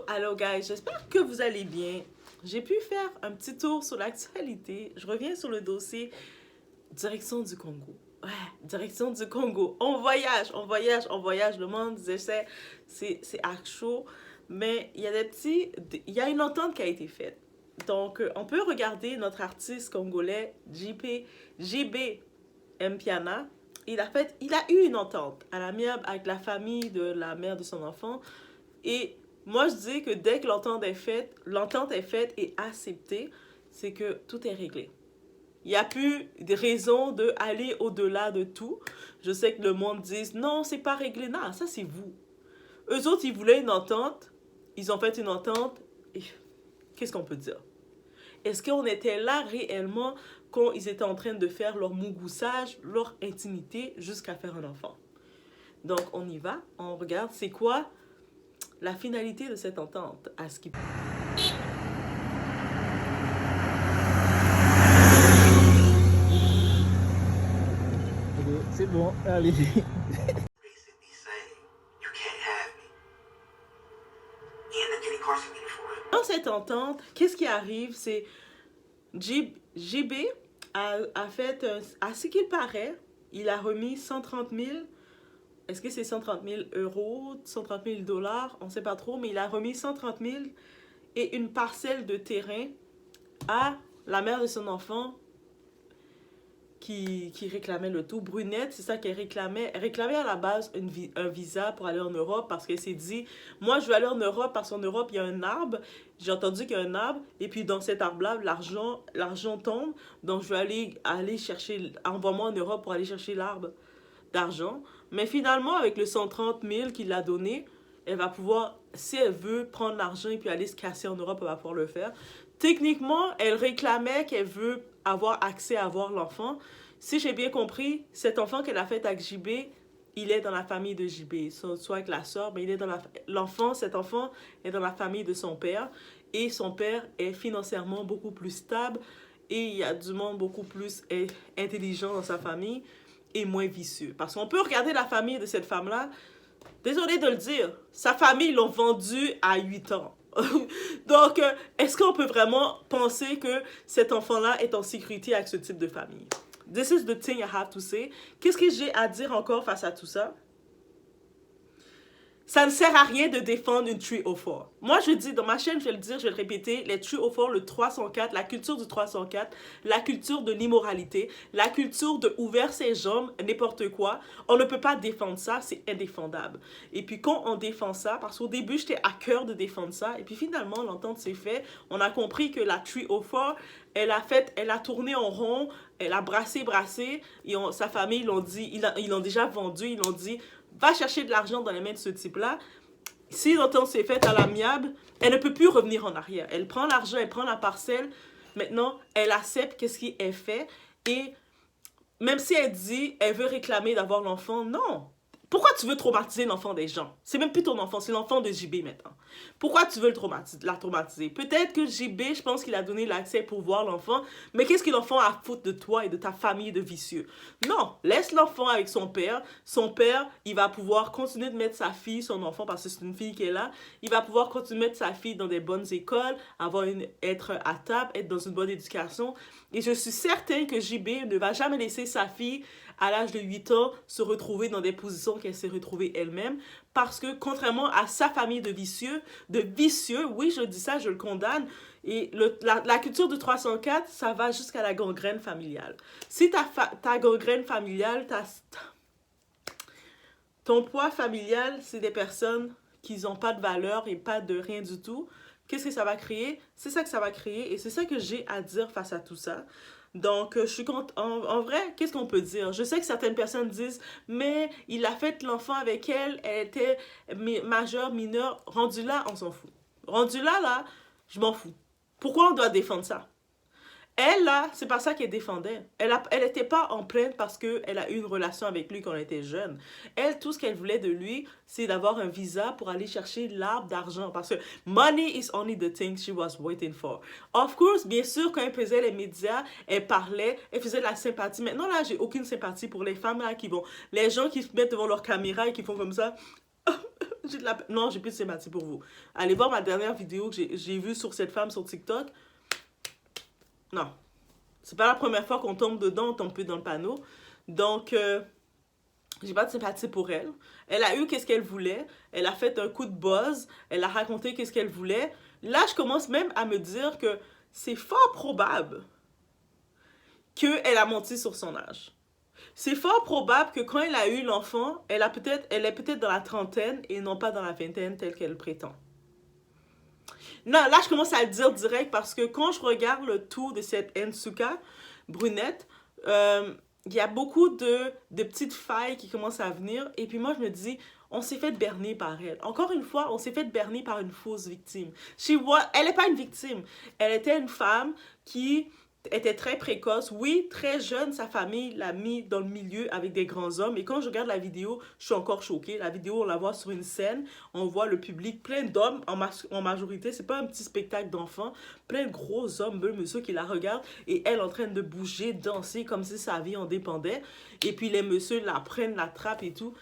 Hello guys, j'espère que vous allez bien. J'ai pu faire un petit tour sur l'actualité. Je reviens sur le dossier direction du Congo. Ouais, direction du Congo. On voyage, on voyage, on voyage. Le monde essaie, c'est arc chaud. Mais il y a il y a une entente qui a été faite. Donc, on peut regarder notre artiste congolais, JB Mpiana. Il a eu une entente à l'amiable avec la famille de la mère de son enfant. Et moi, je dis que dès que l'entente est faite et acceptée, c'est que tout est réglé. Il n'y a plus de raison d'aller au-delà de tout. Je sais que le monde dit non, c'est pas réglé. Non, ça c'est vous. Eux autres, ils voulaient une entente. Ils ont fait une entente. Et qu'est-ce qu'on peut dire? Est-ce qu'on était là réellement quand ils étaient en train de faire leur mougoussage, leur intimité, jusqu'à faire un enfant? Donc, on y va. On regarde c'est quoi la finalité de cette entente à ce qui... C'est bon, allez. Dans cette entente, qu'est-ce qui arrive? C'est JB a fait, à ce qu'il paraît, il a remis 130 000. Est-ce que c'est 130 000 euros, 130 000 dollars? On ne sait pas trop, mais il a remis 130 000 et une parcelle de terrain à la mère de son enfant qui réclamait le tout. Brunette, c'est ça qu'elle réclamait. Elle réclamait à la base un visa pour aller en Europe parce qu'elle s'est dit, moi je veux aller en Europe parce qu'en Europe il y a un arbre. J'ai entendu qu'il y a un arbre et puis dans cet arbre-là, l'argent tombe. Donc je veux aller chercher, envoie-moi en Europe pour aller chercher l'arbre d'argent. Mais finalement, avec le 130 000 qu'il a donné, elle va pouvoir, si elle veut prendre l'argent et puis aller se casser en Europe, elle va pouvoir le faire. Techniquement, elle réclamait qu'elle veut avoir accès à voir l'enfant. Si j'ai bien compris, cet enfant qu'elle a fait avec JB, il est dans la famille de JB, soit avec la soeur, mais il est dans cet enfant est dans la famille de son père. Et son père est financièrement beaucoup plus stable et il y a du monde beaucoup plus intelligent dans sa famille et moins vicieux. Parce qu'on peut regarder la famille de cette femme-là, désolé de le dire, sa famille l'ont vendue à 8 ans. Donc, est-ce qu'on peut vraiment penser que cet enfant-là est en sécurité avec ce type de famille? This is the thing I have to say. Qu'est-ce que j'ai à dire encore face à tout ça? Ça ne sert à rien de défendre une 304. Moi, je dis, dans ma chaîne, je vais le dire, je vais le répéter, les 304, le 304, la culture du 304, la culture de l'immoralité, la culture de ouvrir ses jambes, n'importe quoi. On ne peut pas défendre ça, c'est indéfendable. Et puis, quand on défend ça, parce qu'au début, j'étais à cœur de défendre ça, et puis finalement, l'entente s'est faite, on a compris que la 304, elle a tourné en rond, elle a brassé, et sa famille, ils l'ont déjà vendu, ils l'ont dit, va chercher de l'argent dans les mains de ce type-là. Si l'entente s'est faite à l'amiable, elle ne peut plus revenir en arrière. Elle prend l'argent, elle prend la parcelle. Maintenant, elle accepte qu'est-ce qui est fait. Et même si elle dit, elle veut réclamer d'avoir l'enfant, non. Pourquoi tu veux traumatiser l'enfant des gens? C'est même plus ton enfant, c'est l'enfant de JB maintenant. Pourquoi tu veux la traumatiser? Peut-être que JB, je pense qu'il a donné l'accès pour voir l'enfant, mais qu'est-ce que l'enfant a à foutre de toi et de ta famille de vicieux? Non, laisse l'enfant avec son père. Son père, il va pouvoir continuer de mettre sa fille, son enfant, parce que c'est une fille qui est là, il va pouvoir continuer de mettre sa fille dans des bonnes écoles, être à table, être dans une bonne éducation. Et je suis certaine que JB ne va jamais laisser sa fille à l'âge de 8 ans, se retrouver dans des positions qu'elle s'est retrouvée elle-même. Parce que, contrairement à sa famille de vicieux, oui, je dis ça, je le condamne, et la culture de 304, ça va jusqu'à la gangrène familiale. Si ta gangrène familiale, ton poids familial, c'est des personnes qui n'ont pas de valeur et pas de rien du tout, qu'est-ce que ça va créer? C'est ça que ça va créer, et c'est ça que j'ai à dire face à tout ça. Donc, je suis contente. En vrai, qu'est-ce qu'on peut dire? Je sais que certaines personnes disent, mais il a fait l'enfant avec elle, elle était majeure, mineure. Rendu là, on s'en fout. Rendu là, je m'en fous. Pourquoi on doit défendre ça? Elle, là, c'est pas ça qu'elle défendait. Elle était pas en plainte parce qu'elle a eu une relation avec lui quand elle était jeune. Elle, tout ce qu'elle voulait de lui, c'est d'avoir un visa pour aller chercher l'arbre d'argent. Parce que money is only the thing she was waiting for. Of course, bien sûr, quand elle faisait les médias, elle parlait, elle faisait de la sympathie. Maintenant, là, j'ai aucune sympathie pour les femmes là qui vont... Les gens qui se mettent devant leur caméra et qui font comme ça... Non, j'ai plus de sympathie pour vous. Allez voir ma dernière vidéo que j'ai vue sur cette femme sur TikTok. Non. C'est pas la première fois qu'on tombe dedans, on tombe plus dans le panneau. Donc, j'ai pas de sympathie pour elle. Elle a eu qu'est-ce qu'elle voulait. Elle a fait un coup de buzz. Elle a raconté qu'est-ce qu'elle voulait. Là, je commence même à me dire que c'est fort probable qu'elle a menti sur son âge. C'est fort probable que quand elle a eu l'enfant, elle est peut-être dans la trentaine et non pas dans la vingtaine telle qu'elle prétend. Non, là, je commence à le dire direct parce que quand je regarde le tout de cette Nsuka brunette, il y a beaucoup de petites failles qui commencent à venir. Et puis moi, je me dis, on s'est fait berner par elle. Encore une fois, on s'est fait berner par une fausse victime. Elle n'est pas une victime. Elle était une femme qui était très précoce. Oui, très jeune, sa famille l'a mis dans le milieu avec des grands hommes. Et quand je regarde la vidéo, je suis encore choquée. La vidéo, on la voit sur une scène. On voit le public, plein d'hommes en majorité. C'est pas un petit spectacle d'enfants. Plein de gros hommes, monsieur qui la regardent. Et elle en train de bouger, danser comme si sa vie en dépendait. Et puis les messieurs la prennent, la trappent et tout.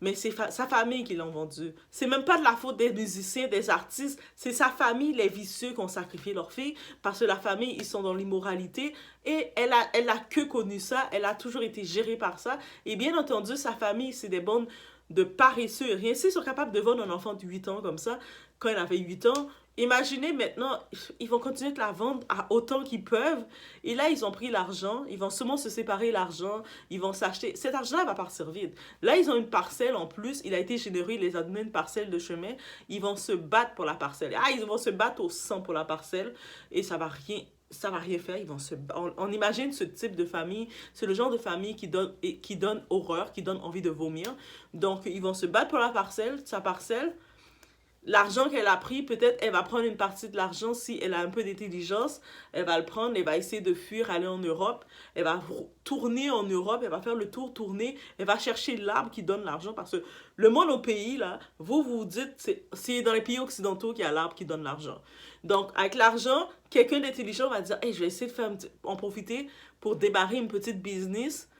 Mais c'est sa famille qui l'ont vendu. C'est même pas de la faute des musiciens, des artistes. C'est sa famille, les vicieux, qui ont sacrifié leur fille. Parce que la famille, ils sont dans l'immoralité. Et elle a que connu ça. Elle a toujours été gérée par ça. Et bien entendu, sa famille, c'est des bandes de paresseux. Rien s'ils sont capables de vendre un enfant de 8 ans comme ça, quand elle avait 8 ans. Imaginez maintenant, ils vont continuer de la vendre à autant qu'ils peuvent. Et là, ils ont pris l'argent. Ils vont seulement se séparer l'argent. Ils vont s'acheter. Cet argent-là va partir vide. Là, ils ont une parcelle en plus. Il a été généreux. Il les a donné une parcelle de chemin. Ils vont se battre pour la parcelle. Ah, ils vont se battre au sang pour la parcelle. Et ça va rien faire. On imagine ce type de famille. C'est le genre de famille qui donne horreur, qui donne envie de vomir. Donc, ils vont se battre pour sa parcelle. L'argent qu'elle a pris, peut-être elle va prendre une partie de l'argent si elle a un peu d'intelligence. Elle va le prendre, elle va essayer de fuir, aller en Europe. Elle va tourner en Europe, elle va faire le tour, tourner. Elle va chercher l'arbre qui donne l'argent parce que le monde au pays, là, vous dites, c'est dans les pays occidentaux qu'il y a l'arbre qui donne l'argent. Donc, avec l'argent, quelqu'un d'intelligent va dire, hey, je vais essayer de en profiter pour démarrer une petite business.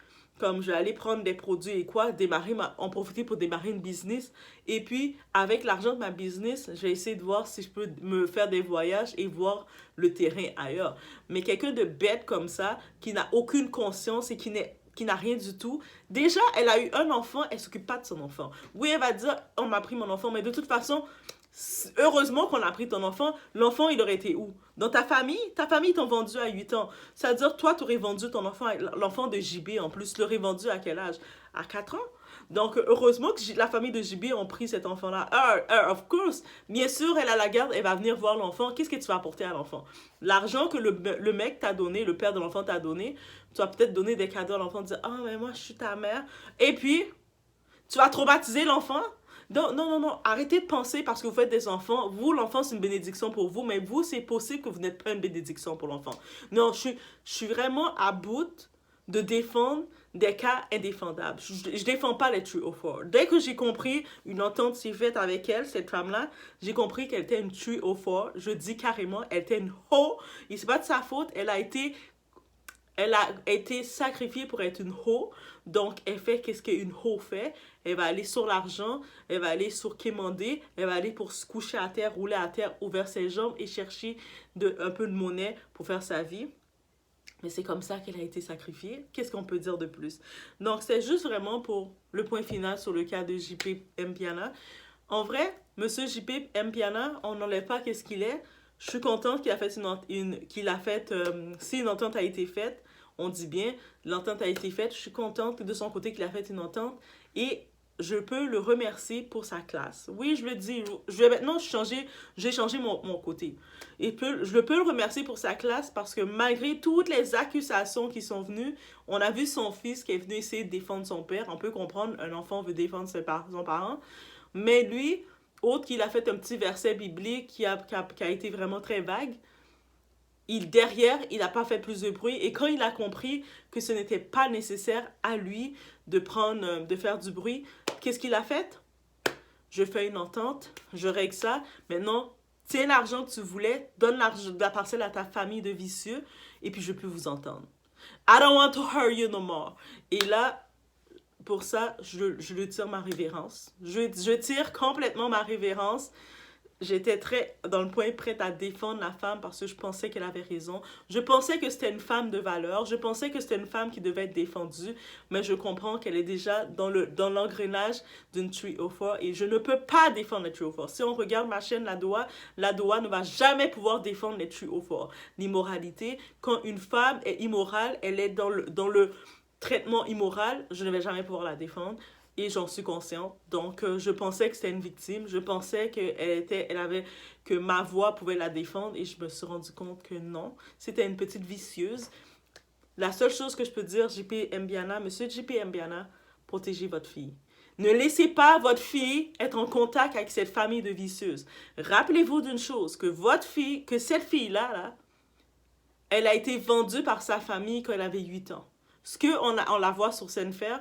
Comme je vais aller prendre des produits et quoi, en profiter pour démarrer une business. Et puis, avec l'argent de ma business, je vais essayer de voir si je peux me faire des voyages et voir le terrain ailleurs. Mais quelqu'un de bête comme ça, qui n'a aucune conscience et qui n'a rien du tout. Déjà, elle a eu un enfant, elle ne s'occupe pas de son enfant. Oui, elle va dire, on m'a pris mon enfant, mais de toute façon, heureusement qu'on a pris ton enfant. L'enfant, il aurait été où? Dans ta famille t'ont vendu à 8 ans. C'est-à-dire, toi, tu aurais vendu ton enfant, l'enfant de JB en plus, tu l'aurais vendu à quel âge? À 4 ans? Donc, heureusement que la famille de JB ont pris cet enfant-là. Of course. Bien sûr, elle a la garde, elle va venir voir l'enfant. Qu'est-ce que tu vas apporter à l'enfant? L'argent que le mec t'a donné, le père de l'enfant t'a donné, tu vas peut-être donner des cadeaux à l'enfant, dire, ah, mais moi, je suis ta mère. Et puis, tu vas traumatiser l'enfant? Non, arrêtez de penser parce que vous faites des enfants. Vous, l'enfant, c'est une bénédiction pour vous, mais vous, c'est possible que vous n'êtes pas une bénédiction pour l'enfant. Non, je suis vraiment à bout de défendre des cas indéfendables. Je défends pas les true or false. Dès que j'ai compris, une entente s'est faite avec elle, cette femme-là, j'ai compris qu'elle était une true or false. Je dis carrément, elle était une hoe. Et c'est pas de sa faute, elle a été sacrifiée pour être une hoe. Donc, elle fait qu'est-ce qu'une hoe fait. Elle va aller sur l'argent, elle va aller sur quémander, elle va aller pour se coucher à terre, rouler à terre, ouvrir ses jambes et chercher un peu de monnaie pour faire sa vie. Mais c'est comme ça qu'elle a été sacrifiée. Qu'est-ce qu'on peut dire de plus? Donc, c'est juste vraiment pour le point final sur le cas de JP Mpiana. En vrai, monsieur JP Mpiana, on n'enlève pas qu'est-ce qu'il est. Je suis contente qu'il a fait si une entente a été faite, on dit bien, l'entente a été faite. Je suis contente de son côté qu'il a fait une entente et je peux le remercier pour sa classe. Oui, je le dis, je vais maintenant j'ai changé mon côté. Et je peux le remercier pour sa classe parce que malgré toutes les accusations qui sont venues, on a vu son fils qui est venu essayer de défendre son père. On peut comprendre, un enfant veut défendre son parent. Mais lui, autre qu'il a fait un petit verset biblique qui a été vraiment très vague, derrière, il n'a pas fait plus de bruit. Et quand il a compris que ce n'était pas nécessaire à lui de faire du bruit, qu'est-ce qu'il a fait? Je fais une entente, je règle ça. Maintenant, tiens l'argent que tu voulais, donne la parcelle à ta famille de vicieux, et puis je peux vous entendre. I don't want to hurt you no more. Et là, pour ça, je lui tire ma révérence. Je tire complètement ma révérence. J'étais très dans le point prête à défendre la femme parce que je pensais qu'elle avait raison. Je pensais que c'était une femme de valeur. Je pensais que c'était une femme qui devait être défendue. Mais je comprends qu'elle est déjà dans l'engrenage d'une 304 et je ne peux pas défendre les 304. Si on regarde ma chaîne La Doa ne va jamais pouvoir défendre les 304. L'immoralité, quand une femme est immorale, elle est dans le traitement immoral, je ne vais jamais pouvoir la défendre. Et j'en suis consciente. Donc, je pensais que c'était une victime. Je pensais que ma voix pouvait la défendre. Et je me suis rendu compte que non. C'était une petite vicieuse. La seule chose que je peux dire, JP Mbiana, monsieur JP Mbiana, protégez votre fille. Ne laissez pas votre fille être en contact avec cette famille de vicieuses. Rappelez-vous d'une chose, que cette fille-là, elle a été vendue par sa famille quand elle avait 8 ans. Ce qu'on la voit sur scène faire,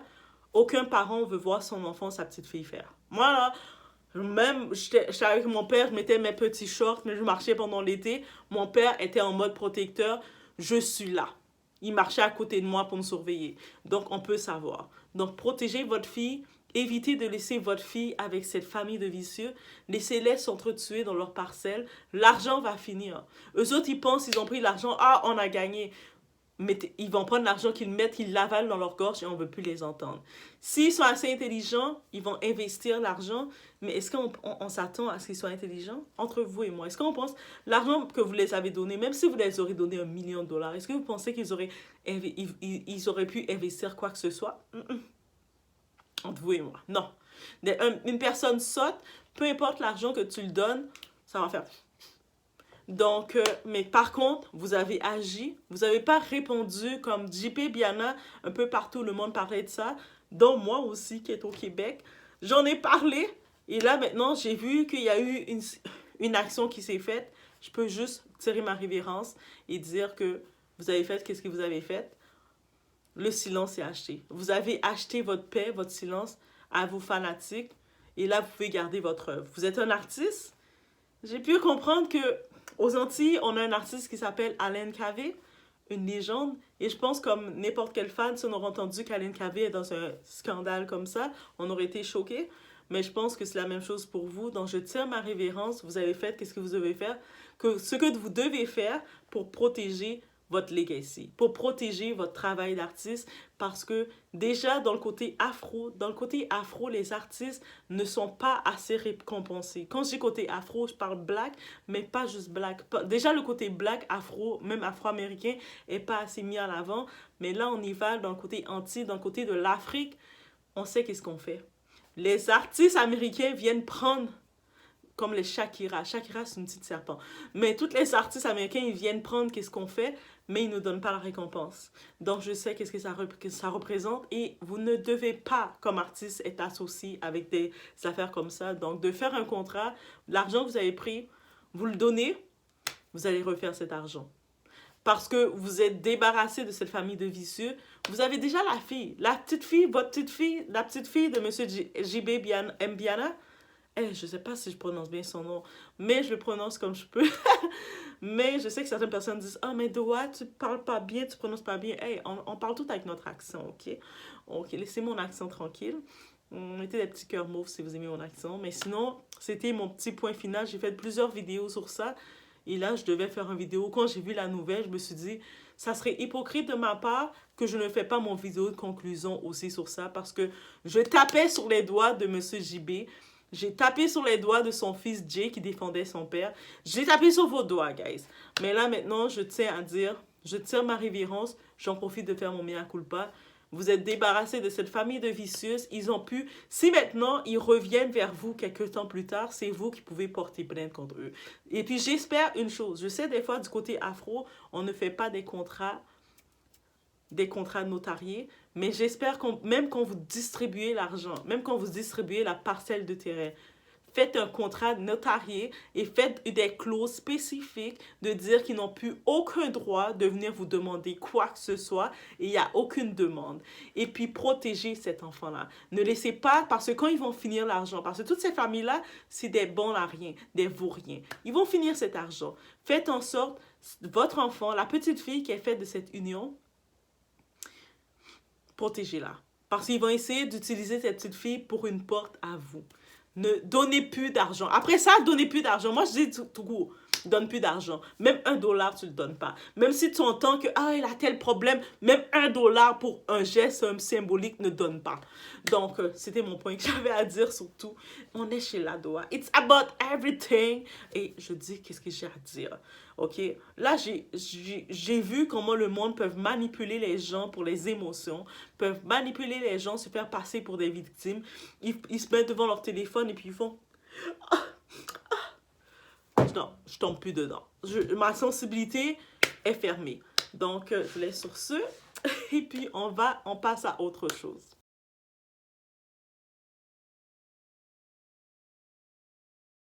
aucun parent veut voir son enfant, sa petite fille faire. Moi, là, même, j'étais avec mon père, je mettais mes petits shorts, mais je marchais pendant l'été. Mon père était en mode protecteur. Je suis là. Il marchait à côté de moi pour me surveiller. Donc, on peut savoir. Donc, protégez votre fille. Évitez de laisser votre fille avec cette famille de vicieux. Laissez-les s'entretuer dans leur parcelle. L'argent va finir. Eux autres, ils pensent, ils ont pris l'argent. Ah, on a gagné. Mais ils vont prendre l'argent qu'ils mettent, ils l'avalent dans leur gorge et on ne veut plus les entendre. S'ils sont assez intelligents, ils vont investir l'argent. Mais est-ce qu'on s'attend à ce qu'ils soient intelligents? Entre vous et moi, est-ce qu'on pense l'argent que vous les avez donné, même si vous les aurez donné $1 million, est-ce que vous pensez qu'ils auraient pu investir quoi que ce soit? Entre vous et moi, non. Une personne sotte, peu importe l'argent que tu lui donnes, ça va faire... Donc, mais par contre, vous avez agi, vous n'avez pas répondu comme JP Biana, un peu partout le monde parlait de ça, dont moi aussi qui est au Québec. J'en ai parlé et là maintenant j'ai vu qu'il y a eu une action qui s'est faite. Je peux juste tirer ma révérence et dire que vous avez fait qu'est-ce que vous avez fait. Le silence est acheté. Vous avez acheté votre paix, votre silence à vos fanatiques et là vous pouvez garder votre œuvre. Vous êtes un artiste. J'ai pu comprendre que aux Antilles, on a un artiste qui s'appelle Alain Cavé, une légende. Et je pense comme n'importe quel fan, si on aurait entendu qu'Alain Cavé est dans un scandale comme ça, on aurait été choqués. Mais je pense que c'est la même chose pour vous. Donc je tire ma révérence. Vous avez fait qu'est-ce que vous devez faire, ce que vous devez faire pour protéger votre legacy, pour protéger votre travail d'artiste, parce que déjà dans le côté afro, les artistes ne sont pas assez récompensés. Quand je dis côté afro, je parle black, mais pas juste black. Déjà le côté black, afro, même afro-américain, est pas assez mis en avant, mais là on y va dans le côté anti, dans le côté de l'Afrique, on sait qu'est-ce qu'on fait. Les artistes américains viennent prendre comme les Shakira. Shakira, c'est une petite serpent. Mais tous les artistes américains, ils viennent prendre qu'est-ce qu'on fait, mais ils ne nous donnent pas la récompense. Donc, je sais qu'est-ce que ça représente et vous ne devez pas, comme artiste, être associé avec des affaires comme ça. Donc, de faire un contrat, l'argent que vous avez pris, vous le donnez, vous allez refaire cet argent. Parce que vous êtes débarrassé de cette famille de vicieux. Vous avez déjà la fille. La petite fille, votre petite fille, la petite fille de M. JB Mbiana. Je ne sais pas si je prononce bien son nom, mais je le prononce comme je peux. Mais je sais que certaines personnes disent « Ah, mais Doa, tu parles pas bien, tu prononces pas bien. » Hey, on parle tout avec notre accent, ok? Ok, laissez mon accent tranquille. Mettez des petits cœurs mauves si vous aimez mon accent. Mais sinon, c'était mon petit point final. J'ai fait plusieurs vidéos sur ça. Et là, je devais faire une vidéo. Quand j'ai vu la nouvelle, je me suis dit, ça serait hypocrite de ma part que je ne fais pas mon vidéo de conclusion aussi sur ça. Parce que je tapais sur les doigts de M. JB. J'ai tapé sur les doigts de son fils Jay qui défendait son père. J'ai tapé sur vos doigts, guys. Mais là, maintenant, je tiens à dire, je tire ma révérence. J'en profite de faire mon mea culpa. Vous êtes débarrassé de cette famille de vicieuses. Ils ont pu... Si maintenant, ils reviennent vers vous quelques temps plus tard, c'est vous qui pouvez porter plainte contre eux. Et puis, j'espère une chose. Je sais, des fois, du côté afro, on ne fait pas des contrats notariés, mais j'espère que même quand vous distribuez l'argent, même quand vous distribuez la parcelle de terrain, faites un contrat notarié et faites des clauses spécifiques de dire qu'ils n'ont plus aucun droit de venir vous demander quoi que ce soit et il n'y a aucune demande. Et puis, protégez cet enfant-là. Ne laissez pas, parce que quand ils vont finir l'argent, parce que toutes ces familles-là, c'est des bons à rien, des vauriens. Ils vont finir cet argent. Faites en sorte, votre enfant, la petite fille qui est faite de cette union, protégez-la. Parce qu'ils vont essayer d'utiliser cette petite fille pour une porte à vous. Ne donnez plus d'argent. Après ça, donnez plus d'argent. Moi, je dis tout court, donne plus d'argent. Même $1, tu ne le donnes pas. Même si tu entends que, ah, il a tel problème, même $1 pour un geste symbolique ne donne pas. Donc, c'était mon point que j'avais à dire surtout. On est chez l'Adoa. It's about everything. Et je dis qu'est-ce que j'ai à dire. OK? Là, j'ai vu comment le monde peut manipuler les gens pour les émotions, peuvent manipuler les gens, se faire passer pour des victimes. Ils se mettent devant leur téléphone et puis ils font... Non, je tombe plus dedans. Ma sensibilité est fermée. Donc, je laisse sur ce. Et puis, on passe à autre chose.